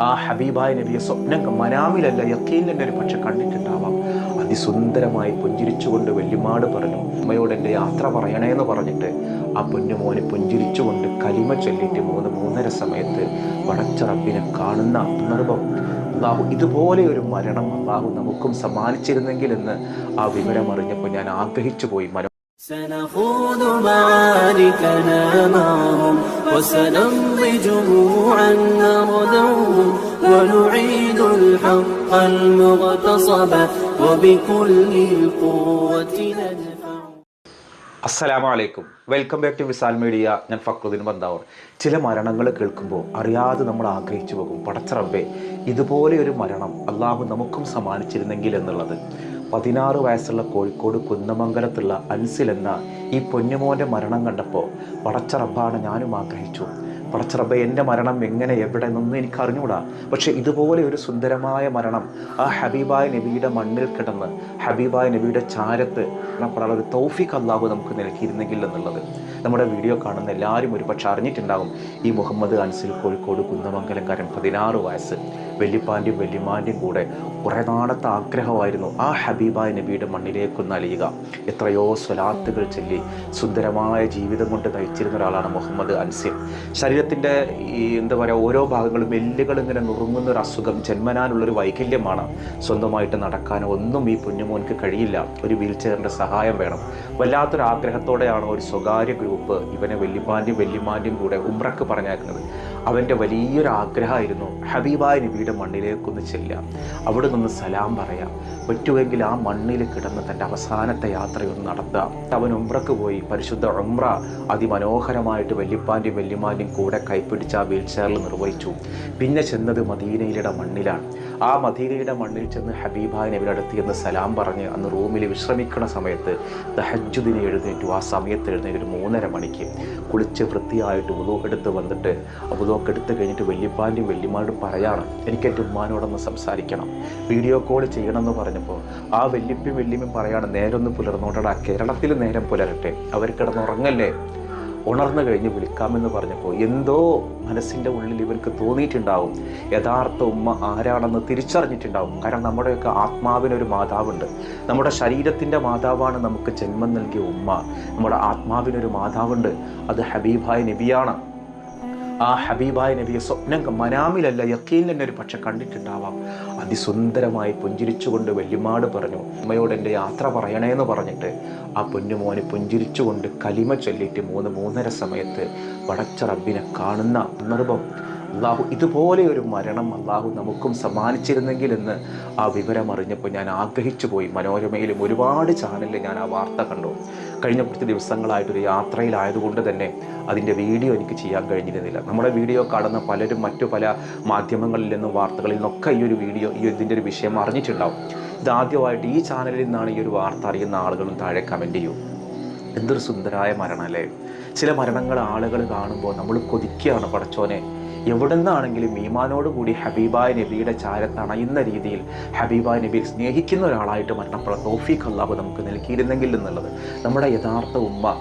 ആ ഹബീബായ നബിയെ സ്വപ്നം മനാമിലല്ല യക്കീനിൽ തന്നെ ഒരു പക്ഷെ കണ്ടിട്ടുണ്ടാവാം. അതിസുന്ദരമായി പുഞ്ചിരിച്ചുകൊണ്ട് വല്യമാട് പറഞ്ഞു, അമ്മയോട് എൻ്റെ യാത്ര പറയണേന്ന് പറഞ്ഞിട്ട് ആ പൊന്നുമോനെ പുഞ്ചിരിച്ചുകൊണ്ട് കലിമ ചൊല്ലിയിട്ട് 3-3:30 സമയത്ത് പടച്ച റബ്ബിനെ കാണുന്ന സന്ദർഭം. അള്ളാഹു ഇതുപോലെ ഒരു മരണം അള്ളാഹു നമുക്കും സമ്മാനിച്ചിരുന്നെങ്കിൽ എന്ന് ആ വിവരം അറിഞ്ഞപ്പോൾ ഞാൻ ആഗ്രഹിച്ചു പോയി. سنخوض معاركنا معهم وسنمضي جموعا نردوهم ونعيد الحق المغتصب وبكل القوة ندفع. അസ്സലാമു അലൈക്കും, welcome back to Visal media. ഞാൻ ഫക്രുദ്ദീൻ ബന്താവൂർ. ചില മരണങ്ങൾ കേൾക്കുമ്പോൾ അറിയാതെ നമ്മൾ ആഗ്രഹിച്ചു പോകും, പടച്ച റബ്ബേ ഇതുപോലെ ഒരു മരണം അള്ളാഹു നമുക്കും സമ്മാനിച്ചിരുന്നെങ്കിൽ എന്നുള്ളത്. 16 വയസ്സുള്ള കോഴിക്കോട് കുന്നമംഗലത്തുള്ള അൻസിൽ എന്ന ഈ പൊന്നുമോൻ്റെ മരണം കണ്ടപ്പോൾ പടച്ച റബ്ബാണ് ഞാനും ആഗ്രഹിച്ചു. പടച്ച റബ്ബേ എൻ്റെ മരണം എങ്ങനെ എവിടെ നിന്നൊന്നും എനിക്ക് അറിഞ്ഞുകൂടാ, പക്ഷേ ഇതുപോലെ ഒരു സുന്ദരമായ മരണം ആ ഹബീബായ നബിയുടെ മണ്ണിൽ കിടന്ന് ഹബീബായ നബിയുടെ ചാരത്ത് ഒരു തൗഫീഖ് അല്ലാഹു നമുക്ക് നൽകിയിരുന്നെങ്കിൽ എന്നുള്ളത് നമ്മുടെ വീഡിയോ കാണുന്ന എല്ലാവരും ഒരു പക്ഷെ അറിഞ്ഞിട്ടുണ്ടാകും. ഈ മുഹമ്മദ് അൻസിൽ കോഴിക്കോട് കുന്നമംഗലംകാരൻ 16 വയസ്സ്, വല്യപ്പാൻ്റെയും വല്യമാൻ്റെയും കൂടെ കുറേ നാളത്തെ ആഗ്രഹമായിരുന്നു ആ ഹബീബായ നബിയുടെ മണ്ണിലേക്കൊന്ന് അലിയുക. എത്രയോ സ്വലാത്തുകൾ ചൊല്ലി സുന്ദരമായ ജീവിതം കൊണ്ട് നയിച്ചിരുന്ന ഒരാളാണ് മുഹമ്മദ് അൻസിൽ. ശരീരത്തിൻ്റെ എന്താ പറയുക, ഓരോ ഭാഗങ്ങളും എല്ലുകൾ ഇങ്ങനെ നുറുങ്ങുന്ന ഒരു അസുഖം, ജന്മനാനുള്ളൊരു വൈകല്യമാണ്. സ്വന്തമായിട്ട് നടക്കാനോ ഒന്നും ഈ കുഞ്ഞുമോൻക്ക് കഴിയില്ല, ഒരു വീൽ ചെയറിൻ്റെ സഹായം വേണം. വല്ലാത്തൊരു ആഗ്രഹത്തോടെയാണ് ഒരു സ്വകാര്യ ഗ്രൂപ്പ് ഇവനെ വല്യപ്പാൻ്റെയും വല്യമാൻ്റെയും കൂടെ ഉംറക്ക് പറഞ്ഞേക്കുന്നത്. അവൻ്റെ വലിയൊരു ആഗ്രഹമായിരുന്നു ഹബീബായ നബിയുടെ മണ്ണിലേക്കൊന്ന് ചെല്ലുക, അവിടെ നിന്ന് സലാം പറയാം, പറ്റുമെങ്കിൽ ആ മണ്ണിൽ കിടന്ന് തൻ്റെ അവസാനത്തെ യാത്രയൊന്ന് നടത്തുക. അവൻ ഉംറക്ക് പോയി. പരിശുദ്ധ ഉംറ അതിമനോഹരമായിട്ട് വല്യപ്പാൻ്റെയും വല്യമാൻ്റെയും കൂടെ കൈപ്പിടിച്ച് ആ വീൽ ചെയറിൽ നിർവഹിച്ചു. പിന്നെ ചെന്നത് മദീനയുടെ മണ്ണിലാണ്. ആ മദീനയുടെ മണ്ണിൽ ചെന്ന് ഹബീബായ നബിയുടെ അടുത്ത് എന്ന് സലാം പറഞ്ഞ് അന്ന് റൂമിൽ വിശ്രമിക്കുന്ന സമയത്ത് തഹജ്ജുദിനെ എഴുന്നേറ്റു. ആ സമയത്ത് എഴുന്നേറ്റ് ഒരു 3:30 മണിക്ക് കുളിച്ച് വൃത്തിയായിട്ട് വുളൂ എടുത്ത് വന്നിട്ട് വുളൂക്ക് എടുത്ത് കഴിഞ്ഞിട്ട് വല്യപ്പാൻ്റെയും വല്യമാരോടും പറയാണ്, എനിക്ക് എൻ്റെ ഉമ്മാനോടൊന്ന് സംസാരിക്കണം, വീഡിയോ കോൾ ചെയ്യണമെന്ന് പറഞ്ഞപ്പോൾ ആ വല്യപ്പയും വല്യമ്മയും പറയാണ്, നേരൊന്ന് പുലർന്നോട്ടടാ, കേരളത്തിൽ നേരം പുലരട്ടെ, അവർ കിടന്നുറങ്ങല്ലേ, ഉണർന്നു കഴിഞ്ഞ് വിളിക്കാമെന്ന് പറഞ്ഞപ്പോൾ എന്തോ മനസ്സിൻ്റെ ഉള്ളിൽ ഇവർക്ക് തോന്നിയിട്ടുണ്ടാവും. യഥാർത്ഥ ഉമ്മ ആരാണെന്ന് തിരിച്ചറിഞ്ഞിട്ടുണ്ടാവും. കാരണം നമ്മുടെയൊക്കെ ആത്മാവിനൊരു മാതാവുണ്ട്. നമ്മുടെ ശരീരത്തിൻ്റെ മാതാവാണ് നമുക്ക് ജന്മം നൽകിയ ഉമ്മ. നമ്മുടെ ആത്മാവിനൊരു മാതാവുണ്ട്, അത് ഹബീബായ നബിയാണ്. ആ ഹബീബായ നബിയെ സ്വപ്നം മനാമിലല്ല യക്കീനിൽ തന്നെ ഒരു പക്ഷെ കണ്ടിട്ടുണ്ടാവാം. അതിസുന്ദരമായി പുഞ്ചിരിച്ചുകൊണ്ട് വല്യമാട് പറഞ്ഞു, അമ്മയോട് എൻ്റെ യാത്ര പറയണേന്ന് പറഞ്ഞിട്ട് ആ പൊന്നുമോനെ പുഞ്ചിരിച്ചുകൊണ്ട് കലിമ ചൊല്ലിയിട്ട് 3-3:30 സമയത്ത് പടച്ച റബ്ബിനെ കാണുന്ന സന്ദർഭം. അള്ളാഹു ഇതുപോലെ ഒരു മരണം അള്ളാഹു നമുക്കും സമ്മാനിച്ചിരുന്നെങ്കിൽ എന്ന് ആ വിവരം അറിഞ്ഞപ്പോൾ ഞാൻ ആഗ്രഹിച്ചു പോയി. മനോരമയിലും ഒരുപാട് ചാനലിൽ ഞാൻ ആ വാർത്ത കണ്ടു. കഴിഞ്ഞ കുറച്ച് ദിവസങ്ങളായിട്ടൊരു യാത്രയിലായതുകൊണ്ട് തന്നെ അതിൻ്റെ വീഡിയോ എനിക്ക് ചെയ്യാൻ കഴിഞ്ഞിരുന്നില്ല. നമ്മുടെ വീഡിയോ കാണുന്ന പലരും മറ്റു പല മാധ്യമങ്ങളിൽ നിന്നും വാർത്തകളിൽ നിന്നൊക്കെ ഈ ഒരു വീഡിയോ ഇതിൻ്റെ ഒരു വിഷയം അറിഞ്ഞിട്ടുണ്ടാവും. ഇതാദ്യമായിട്ട് ഈ ചാനലിൽ നിന്നാണ് ഈ ഒരു വാർത്ത അറിയുന്ന ആളുകളും താഴെ കമൻറ്റ് ചെയ്യും. എന്തൊരു സുന്ദരമായ മരണമല്ലേ. ചില മരണങ്ങൾ ആളുകൾ കാണുമ്പോൾ നമ്മൾ കൊതിക്കുകയാണ്, പടച്ചോനെ എവിടെ നിന്നാണെങ്കിലും ഈമാനോട് കൂടി ഹബീബായ നബിയുടെ ചാരത്ത് അണയുന്ന രീതിയിൽ ഹബീബായ നബിയെ സ്നേഹിക്കുന്ന ഒരാളായിട്ട് മരണപ്പെടുന്ന തൗഫീഖ് അല്ലാഹു നമുക്ക് നൽകിയിരുന്നെങ്കിൽ എന്നുള്ളത്. നമ്മുടെ യഥാർത്ഥ ഉമ്മ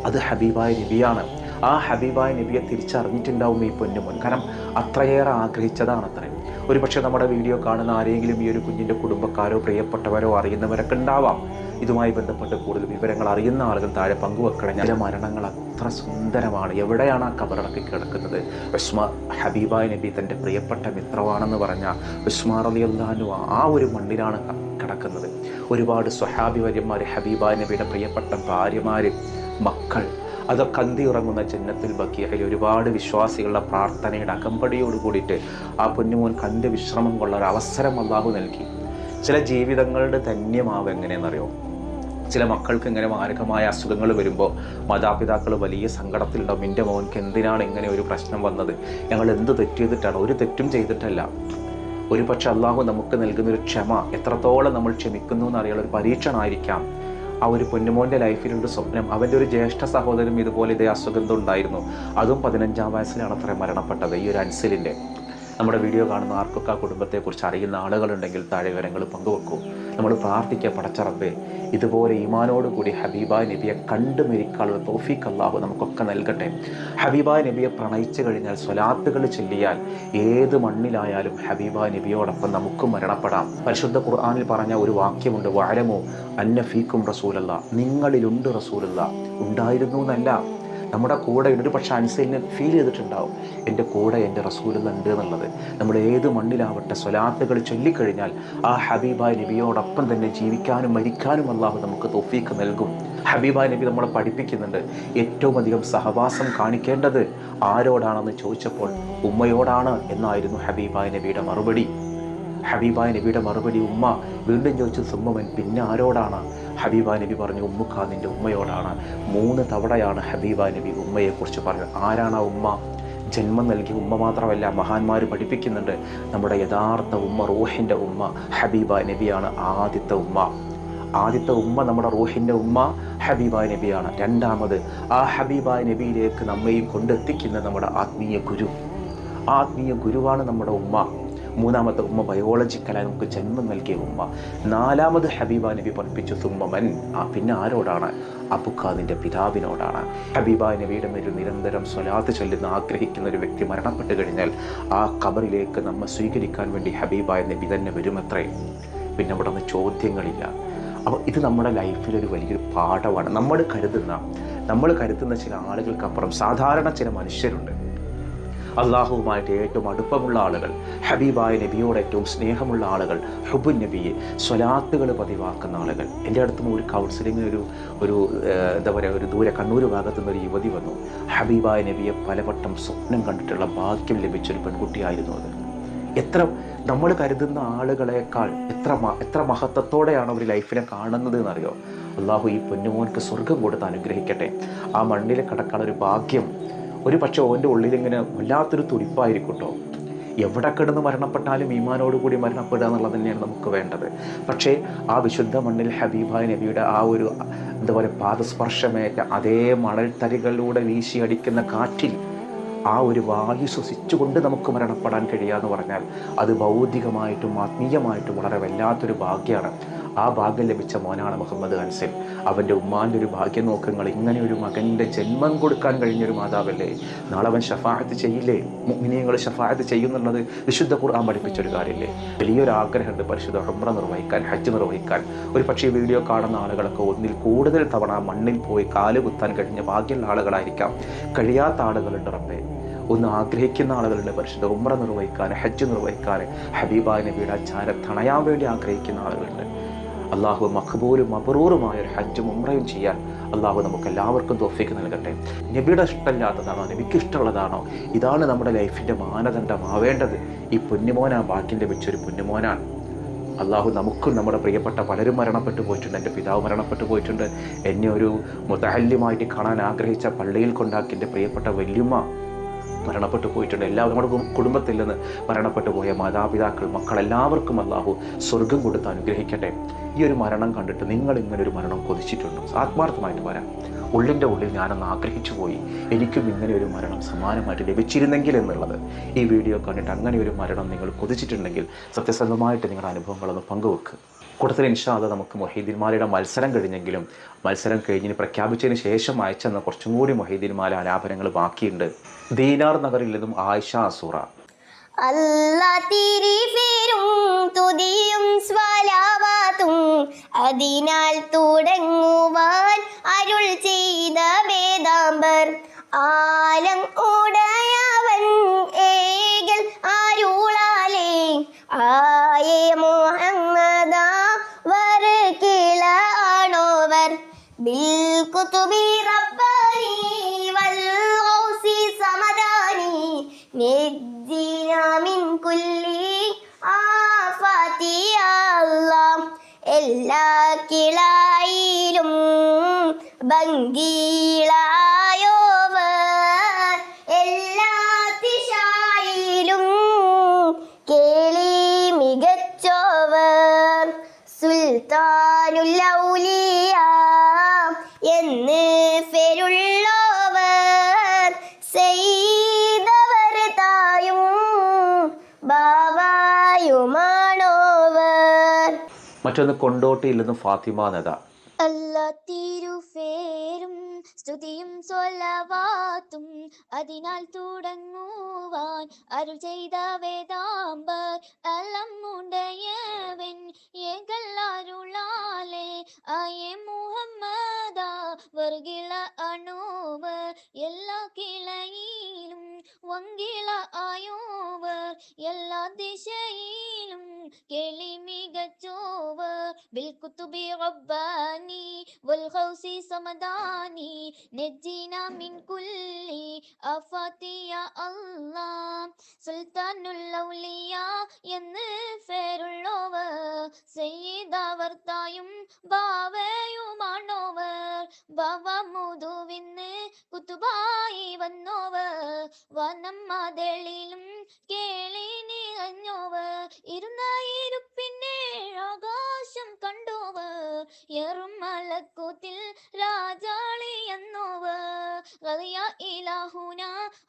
അത് ഹബീബായ നബിയാണ്. ആ ഹബീബായ നബിയെ തിരിച്ചറിഞ്ഞിട്ടുണ്ടാവും ഈ പൊന്നുമോൻ. കാരണം അത്രയേറെ ആഗ്രഹിച്ചതാണ് അത്രയും. ഒരു പക്ഷേ നമ്മുടെ വീഡിയോ കാണുന്ന ആരെങ്കിലും ഈ ഒരു കുഞ്ഞിൻ്റെ കുടുംബക്കാരോ പ്രിയപ്പെട്ടവരോ അറിയുന്നവരൊക്കെ ഉണ്ടാവാം. ഇതുമായി ബന്ധപ്പെട്ട് കൂടുതൽ വിവരങ്ങൾ അറിയുന്ന ആളുകൾ താഴെ പങ്കുവെക്കണം. ചില മരണങ്ങൾ അത്ര സുന്ദരമാണ്. എവിടെയാണ് ആ കബറടക്കി കിടക്കുന്നത്? ഉസ്മാ ഹബീബായ നബി തൻ്റെ പ്രിയപ്പെട്ട മിത്രമാണെന്ന് പറഞ്ഞ ഉസ്മാ റളിയല്ലാഹു അൻഹു ആ ഒരു മണ്ണിലാണ് കിടക്കുന്നത്. ഒരുപാട് സ്വഹാബി വര്യന്മാർ, ഹബീബായ നബിയുടെ പ്രിയപ്പെട്ട ഭാര്യമാർ, മക്കൾ, അതൊക്കെ അന്തി ഉറങ്ങുന്ന ജന്നത്തുൽ ബഖീഅയിൽ ഒരുപാട് വിശ്വാസികളുടെ പ്രാർത്ഥനയുടെ അകമ്പടിയോട് കൂടിയിട്ട് ആ പൊന്നുമോൻ കണ്ട് വിശ്രമം കൊള്ളാൻ അവസരം അല്ലാഹു നൽകി. ചില ജീവിതങ്ങളുടെ ധന്യമാവ് എങ്ങനെയെന്നറിയോ? ചില മക്കൾക്ക് ഇങ്ങനെ മാരകമായ അസുഖങ്ങൾ വരുമ്പോൾ മാതാപിതാക്കൾ വലിയ സങ്കടത്തിലുണ്ടാവും. എൻ്റെ മോൻക്ക് എന്തിനാണ് ഇങ്ങനെ ഒരു പ്രശ്നം വന്നത്? ഞങ്ങൾ എന്ത് തെറ്റ് ചെയ്തിട്ടാണ്? ഒരു തെറ്റും ചെയ്തിട്ടല്ല. ഒരു പക്ഷെ അള്ളാഹു നമുക്ക് നൽകുന്നൊരു ക്ഷമ, എത്രത്തോളം നമ്മൾ ക്ഷമിക്കുന്നു എന്നറിയാനുള്ള ഒരു പരീക്ഷണമായിരിക്കാം. ആ ഒരു പൊന്നുമോൻ്റെ ലൈഫിലൊരു സ്വപ്നം. അവൻ്റെ ഒരു ജ്യേഷ്ഠ സഹോദരനും ഇതുപോലെ ഇതേ അസുഖം ഉണ്ടായിരുന്നു. അതും 15-ാം വയസ്സിലാണ് അത്ര മരണപ്പെട്ടത്, ഈ ഒരു അൻസിലിൻ്റെ. നമ്മുടെ വീഡിയോ കാണുന്ന ആർക്കൊക്കെ ആ കുടുംബത്തെക്കുറിച്ച് അറിയുന്ന ആളുകളുണ്ടെങ്കിൽ താഴെ വിവരങ്ങൾ പങ്കുവെക്കൂ. നമ്മൾ പ്രാർത്ഥിക്കുക, പടച്ച റബ്ബേ ഇതുപോലെ ഈമാനോടുകൂടി ഹബീബായ നബിയെ കണ്ടു മരിക്കാനുള്ള തൗഫീഖ് അല്ലാഹു നമുക്കൊക്കെ നൽകട്ടെ. ഹബീബായ നബിയെ പ്രണയിച്ചു കഴിഞ്ഞാൽ സ്വലാത്തുകൾ ചൊല്ലിയാൽ ഏത് മണ്ണിലായാലും ഹബീബായ നബിയോടൊപ്പം നമുക്കും മരണപ്പെടാം. പരിശുദ്ധ ഖുർആനിൽ പറഞ്ഞ ഒരു വാക്യമുണ്ട്, വഅലമു അന്ന ഫീക്കും റസൂലല്ലാ, നിങ്ങളിലുണ്ട് റസൂലുള്ള. ഉണ്ടായിരുന്നു എന്നല്ല, നമ്മുടെ കൂടെ ഒരു പക്ഷേ അൻസലിനെ ഫീൽ ചെയ്തിട്ടുണ്ടാവും, എൻ്റെ കൂടെ എൻ്റെ റസൂലുള്ള ഉണ്ട് എന്നുള്ളത്. നമ്മൾ ഏത് മണ്ണിലാവട്ടെ സ്വലാത്തുകൾ ചൊല്ലിക്കഴിഞ്ഞാൽ ആ ഹബീബായ നബിയോടൊപ്പം തന്നെ ജീവിക്കാനും മരിക്കാനും അല്ലാഹു നമുക്ക് തൗഫീഖ് നൽകും. ഹബീബായ നബി നമ്മളെ പഠിപ്പിക്കുന്നുണ്ട്, ഏറ്റവും അധികം സഹവാസം കാണിക്കേണ്ടത് ആരോടാണെന്ന് ചോദിച്ചപ്പോൾ ഉമ്മയോടാണ് എന്നായിരുന്നു ഹബീബായ നബിയുടെ മറുപടി. ഹബീബായ നബിയുടെ മറുപടി ഉമ്മ. വീണ്ടും ചോദിച്ചു സുമ്മൻ, പിന്നെ ആരോടാണ്? ഹബീബായ നബി പറഞ്ഞു ഉമ്മുക്ക, നിൻ്റെ ഉമ്മയോടാണ്. 3 തവണയാണ് ഹബീബായ നബി ഉമ്മയെക്കുറിച്ച് പറഞ്ഞത്. ആരാണ് ആ ഉമ്മ? ജന്മം നൽകിയ ഉമ്മ മാത്രമല്ല, മഹാന്മാർ പഠിപ്പിക്കുന്നുണ്ട് നമ്മുടെ യഥാർത്ഥ ഉമ്മ, റൂഹിൻ്റെ ഉമ്മ ഹബീബായ നബിയാണ്. ആദ്യത്തെ ഉമ്മ നമ്മുടെ റൂഹിൻ്റെ ഉമ്മ ഹബീബായ നബിയാണ്. രണ്ടാമത് ആ ഹബീബായ നബിയിലേക്ക് നമ്മയും കൊണ്ടെത്തിക്കുന്ന നമ്മുടെ ആത്മീയ ഗുരുവാണ് നമ്മുടെ ഉമ്മ. മൂന്നാമത്തെ ഉമ്മ ബയോളജിക്കലായി നമുക്ക് ജന്മം നൽകിയ ഉമ്മ. 4ാമത് ഹബീബ നബി പഠിപ്പിച്ചു സുമ്മമൻ, പിന്നെ ആരോടാണ്? അബുക്കാദിൻ്റെ പിതാവിനോടാണ്. ഹബീബ നബിയുടെ മേൽ നിരന്തരം സ്വലാത്ത് ചൊല്ലുന്ന ആഗ്രഹിക്കുന്ന ഒരു വ്യക്തി മരണപ്പെട്ട് കഴിഞ്ഞാൽ ആ ഖബറിലേക്ക് നമ്മെ സ്വീകരിക്കാൻ വേണ്ടി ഹബീബായ നബി തന്നെ വരുമത്രേ. പിന്നെ അവിടെ നിന്ന് ചോദ്യങ്ങളില്ല. അപ്പോൾ ഇത് നമ്മുടെ ലൈഫിലൊരു വലിയൊരു പാഠമാണ്. നമ്മൾ കരുതുന്ന ചില ആളുകൾക്കപ്പുറം സാധാരണ ചില മനുഷ്യരുണ്ട്. അള്ളാഹുവുമായിട്ട് ഏറ്റവും അടുപ്പമുള്ള ആളുകൾ, ഹബീബായ നബിയോട് ഏറ്റവും സ്നേഹമുള്ള ആളുകൾ, ഹുബുൻ നബിയെ സ്വലാത്തുകൾ പതിവാക്കുന്ന ആളുകൾ. എൻ്റെ അടുത്തും ഒരു കൗൺസിലിങ്ങിന് ഒരു എന്താ പറയുക, ഒരു ദൂരെ കണ്ണൂർ ഭാഗത്തുനിന്ന് ഒരു യുവതി വന്നു. ഹബീബായ നബിയെ പലവട്ടം സ്വപ്നം കണ്ടിട്ടുള്ള ഭാഗ്യം ലഭിച്ചൊരു പെൺകുട്ടിയായിരുന്നു അത്. നമ്മൾ കരുതുന്ന ആളുകളെക്കാൾ എത്ര മഹത്വത്തോടെയാണ് അവർ ലൈഫിനെ കാണുന്നത് എന്നറിയോ? അള്ളാഹു ഈ പൊന്നുമോൻക്ക് സ്വർഗം കൊടുത്ത് അനുഗ്രഹിക്കട്ടെ. ആ മണ്ണിൽ കിടക്കാനൊരു ഭാഗ്യം ഒരു പക്ഷേ ഓൻ്റെ ഉള്ളിലിങ്ങനെ വല്ലാത്തൊരു തുടിപ്പായിരിക്കും കേട്ടോ. എവിടെ കിടന്ന് മരണപ്പെട്ടാലും ഈമാനോടുകൂടി മരണപ്പെടുക എന്നുള്ളത് തന്നെയാണ് നമുക്ക് വേണ്ടത്. പക്ഷേ ആ വിശുദ്ധ മണ്ണിൽ ഹബീബായ നബിയുടെ ആ ഒരു എന്താ പറയുക പാദസ്പർശമേറ്റ അതേ മണൽത്തരികളിലൂടെ വീശിയടിക്കുന്ന കാറ്റിൽ ആ ഒരു വായു ശ്വസിച്ചുകൊണ്ട് നമുക്ക് മരണപ്പെടാൻ കഴിയുക എന്ന് പറഞ്ഞാൽ അത് ഭൗതികമായിട്ടും ആത്മീയമായിട്ടും വളരെ വല്ലാത്തൊരു ഭാഗ്യമാണ്. ആ ഭാഗ്യം ലഭിച്ച മോനാണ് മുഹമ്മദ് അൻസൽ. അവൻ്റെ ഉമ്മാൻ്റെ ഒരു ഭാഗ്യം നോക്കങ്ങൾ, ഇങ്ങനെ ഒരു മകൻ്റെ ജന്മം കൊടുക്കാൻ കഴിഞ്ഞൊരു മാതാവല്ലേ. നാളെ അവൻ ഷഫാഅത്ത് ചെയ്യില്ലേ? മുഅ്മിനീങ്ങൾ ഷഫാഅത്ത് ചെയ്യുന്നുള്ളത് വിശുദ്ധ ഖുർആൻ പഠിപ്പിച്ചൊരു കാര്യമില്ലേ? വലിയൊരു ആഗ്രഹമുണ്ട് പരിശുദ്ധ ഉംറ നിർവഹിക്കാൻ, ഹജ്ജ് നിർവഹിക്കാൻ. ഒരു പക്ഷേ വീഡിയോ കാണുന്ന ആളുകളൊക്കെ ഒന്നിൽ കൂടുതൽ തവണ മണ്ണിൽ പോയി കാലുകുത്താൻ കഴിഞ്ഞ ഭാഗ്യമുള്ള ആളുകളായിരിക്കാം. കഴിയാത്ത ആളുകളുണ്ട് റബ്ബേ. ഒന്ന് ആഗ്രഹിക്കുന്ന ആളുകളുണ്ട് പരിശുദ്ധ ഉംറ നിർവഹിക്കാൻ, ഹജ്ജ് നിർവഹിക്കാൻ, ഹബീബായ നബിയുടെ ചാരം തണയാൻ വേണ്ടി ആഗ്രഹിക്കുന്ന ആളുകളുണ്ട്. അള്ളാഹു മഖ്ബൂലും മബ്റൂറുമായ ഒരു ഹജ്ജും ഉംറയും ചെയ്യാൻ അള്ളാഹു നമുക്ക് എല്ലാവർക്കും തൗഫീഖ് നൽകട്ടെ. നബിയുടെ ഇഷ്ടമില്ലാത്തതാണോ, നബിക്ക് ഇഷ്ടമുള്ളതാണോ? ഇതാണ് നമ്മുടെ ലൈഫിൻ്റെ മാനദണ്ഡമാവേണ്ടത്. ഈ പൊന്നുമോൻ ആ ഭാഗ്യം ലഭിച്ചൊരു പൊന്നുമോനാണ്. അള്ളാഹു നമുക്കും നമ്മുടെ പ്രിയപ്പെട്ട പലരും മരണപ്പെട്ടു പോയിട്ടുണ്ട്. എൻ്റെ പിതാവ് മരണപ്പെട്ടു പോയിട്ടുണ്ട്. എന്നെ ഒരു മുതഅല്ലിമായിട്ട് കാണാൻ ആഗ്രഹിച്ച പള്ളിയിൽ കൊണ്ടാക്കി എൻ്റെ പ്രിയപ്പെട്ട വല്യുമ്മ മരണപ്പെട്ടു പോയിട്ടുണ്ട്. എല്ലാവരും നമ്മുടെ കുടുംബത്തിൽ നിന്ന് മരണപ്പെട്ടു പോയ മാതാപിതാക്കൾ, മക്കളെല്ലാവർക്കും അള്ളാഹു സ്വർഗം കൊടുത്ത് അനുഗ്രഹിക്കട്ടെ. ഈ ഒരു മരണം കണ്ടിട്ട് നിങ്ങൾ ഇങ്ങനൊരു മരണം കൊതിച്ചിട്ടുണ്ടോ? ആത്മാർത്ഥമായിട്ട് വരാം. ഉള്ളിൻ്റെ ഉള്ളിൽ ഞാനൊന്ന് ആഗ്രഹിച്ചു പോയി, എനിക്കും ഇങ്ങനെ ഒരു മരണം സമാനമായിട്ട് ലഭിച്ചിരുന്നെങ്കിൽ എന്നുള്ളത്. ഈ വീഡിയോ കണ്ടിട്ട് അങ്ങനെ ഒരു മരണം നിങ്ങൾ കൊതിച്ചിട്ടുണ്ടെങ്കിൽ സത്യസന്ധമായിട്ട് നിങ്ങളുടെ അനുഭവങ്ങളൊന്ന് പങ്കുവെക്കുക. കൂട്ടത്തിൽ ഇൻഷാ അല്ലാഹ് നമുക്ക് മൊഹീദ്ദീൻമാലയുടെ മത്സരം കഴിഞ്ഞെങ്കിലും മത്സരം കഴിഞ്ഞ് പ്രഖ്യാപിച്ചതിന് ശേഷം അയച്ചെന്ന കുറച്ചും കൂടി മൊഹീദ്ദീൻമാല ആലാപനങ്ങൾ ബാക്കിയുണ്ട്. ദീനാർ നഗറിൽ നിന്നും ആയിഷ അസൂറ. അതിനാൽ തുടങ്ങുവാൻ അരുൾ ചെയ്ത വേദാംബർ ആലം ഉടയവൻ ഏകൽ അരുളാലേ ആയേ മുഹമ്മദ വർക്കിള ആണോവർ ബിൽ കുതുബി റബ്ബാനി വൽ ഗൗസി സമദാനി നജ്ജിനാ മിൻ കുല്ലി ആഫാതി അല്ലാഹ്. എല്ലാ കിളായിലും ഭംഗിളായോവർ എല്ലാ ദിശയിലും കേളി മികച്ചോവർ സുൽത്താനുൽ ഔലിയ എന്ന് പേരുള്ളോവർ ചെയ്തവർ തായും ബാവായുമാണോവർ. മറ്റൊന്ന് കൊണ്ടോട്ടിയിൽ നിന്നും ഫാത്തിമ നദ. അല്ലാ തിരുഫേരും സ്തുതിയും സ്വലവാത്തും അതിനാൽ തുടങ്ങുവാൻ അരുൾ ചെയ്ത വേദാംബർ അലം ഉടയവൻ ഏകല്ലാരുളാലെ ആയേ മുഹമ്മദ വർഗിള അണോവർ എല്ലാ കിളയിലും വങ്കിള ആയോവർ എല്ലാ ദിശയിലും കേളി മികച്ചോവർ ബിൽകുത്തുബി റബ്ബാനി വൽഖൗസി സമദാനി നജ്ജിന മിൻ കുല്ലി ആഫാതി യാ അല്ലാഹ്. സുൽത്താനുൽ ഔലിയ എന്ന് പേരുള്ളവർ സയ്യിദാവർത്തായും ബാവയുമാണോവർ. ബാവ മുതുവിന്ന് കുത്തുബായി വന്നോവർ വനമ്മതളിലും കേളി നിറഞ്ഞോവർ ഇരുന്ന ഇരുപ്പിന്നെ ആകാശം കണ്ടോവർ ഏറും മലക്കൂത്തിൽ രാജാളി എന്നോവർ റളിയ ഇലാഹുന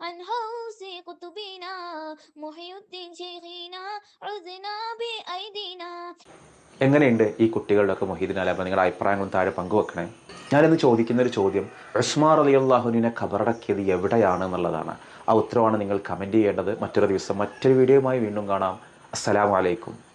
അൻ ഹൗസി ഖുതുബിന മുഹിയുദ്ദീൻ ശൈഖിന ഉസ്ന ബി ഐദിന. എങ്ങനെയുണ്ട് ഈ കുട്ടികളുടെ ഒക്കെ മൊഹീദ്ദീൻ അലബ? നിങ്ങളുടെ അഭിപ്രായങ്ങളും താഴെ പങ്കുവെക്കണേ. ഞാനിന്ന് ചോദിക്കുന്നൊരു ചോദ്യം, ഉസ്മാൻ റളിയല്ലാഹുവിനെ ഖബറടക്കിയത് എവിടെയാണ് എന്നുള്ളതാണ്. ആ ഉത്തരവാണ് നിങ്ങൾ കമൻറ്റ് ചെയ്യേണ്ടത്. മറ്റൊരു ദിവസം മറ്റൊരു വീഡിയോയുമായി വീണ്ടും കാണാം. അസ്സലാമു അലൈക്കും.